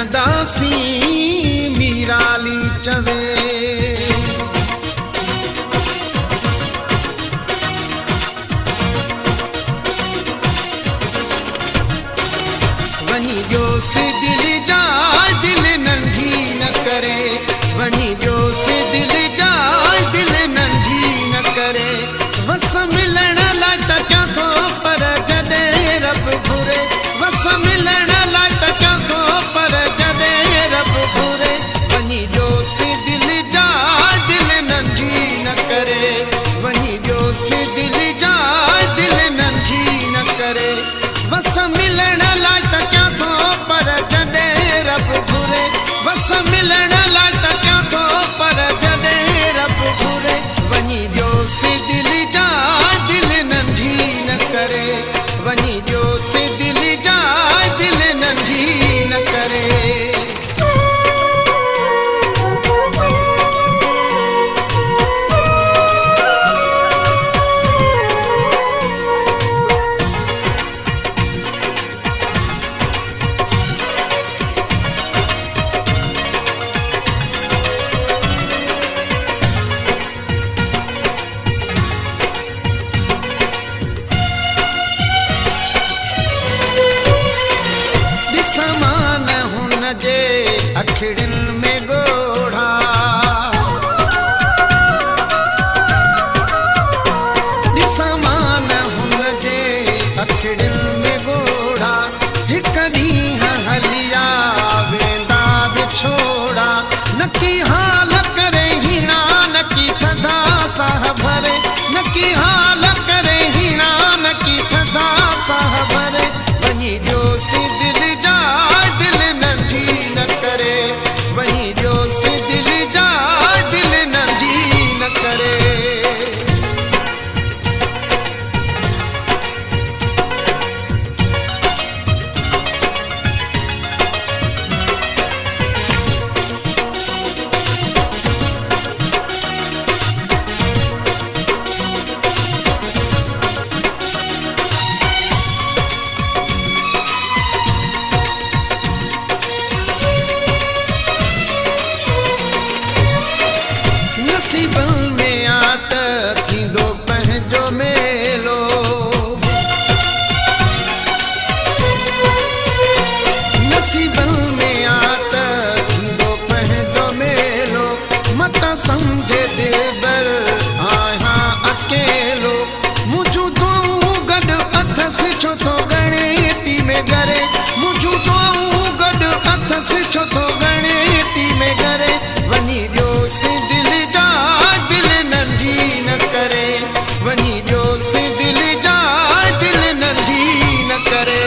मिलंदासीं मीराली चवे वही जो से दिल जाए दिल नंढी न करे वही जो से दिल जाए दिल नंढी न करे वस मिलण लाइ त क्या थो पर जॾहिं रब घुरे वस मिलण लाइ त क्या थो पर जॾहिं रब घुरे वही जो से दिल जाए दिल नंढी न करे वही जो से दिल जाए दिल नंढी न करे वस मिलण लाइ त क्या थो पर जॾहिं रब घुरे वस मिलण लाइ त क्या थो पर जॾहिं रब घुरे वही जो से दिल जाए दिल नंढी न करे वही जो से दिल जाए दिल नंढी न करे समान हुन जे अखिड़ियुनि में ॻोढ़ा समान हुन जे अखिड़ियुनि में ॻोढ़ा हिक ॾींहुं हलिया वेंदा विछोड़ा न की हाल करे हीणा न की थधा साह भरे न की हाल करे हीणा न की थधा साह भरे वही जो से दिल जाए दिल नंढी न करे वही जो से दिल जाए दिल नंढी न करे नसीबनि में आत थींदो पंहिंजो मेलो नसीबनि में आत थींदो पंहिंजो मेलो मत सम्झे दिलबर आहियां अकेलो मुंहिंजूं दुआऊं गॾु अथसि छो थो गणेती में घरे मुंहिंजूं दुआऊं गॾु अथसि छो थो गणेती में घरे वञी ॾियो से दिल जाए दिल नंढी न करे वही जो से दिल जाए दिल नंढी न करे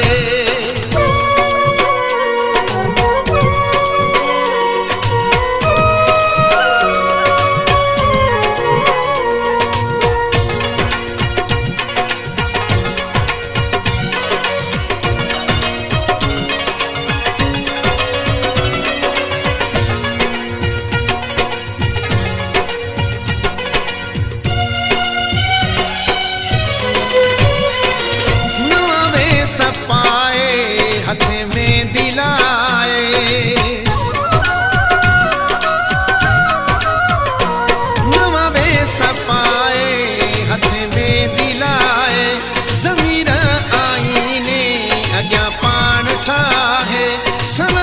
सपाए हथ में दिलाए नवा वे सपाए हथ में दिलाए ज़मीर आईने अॻियां पाण ठाहे सब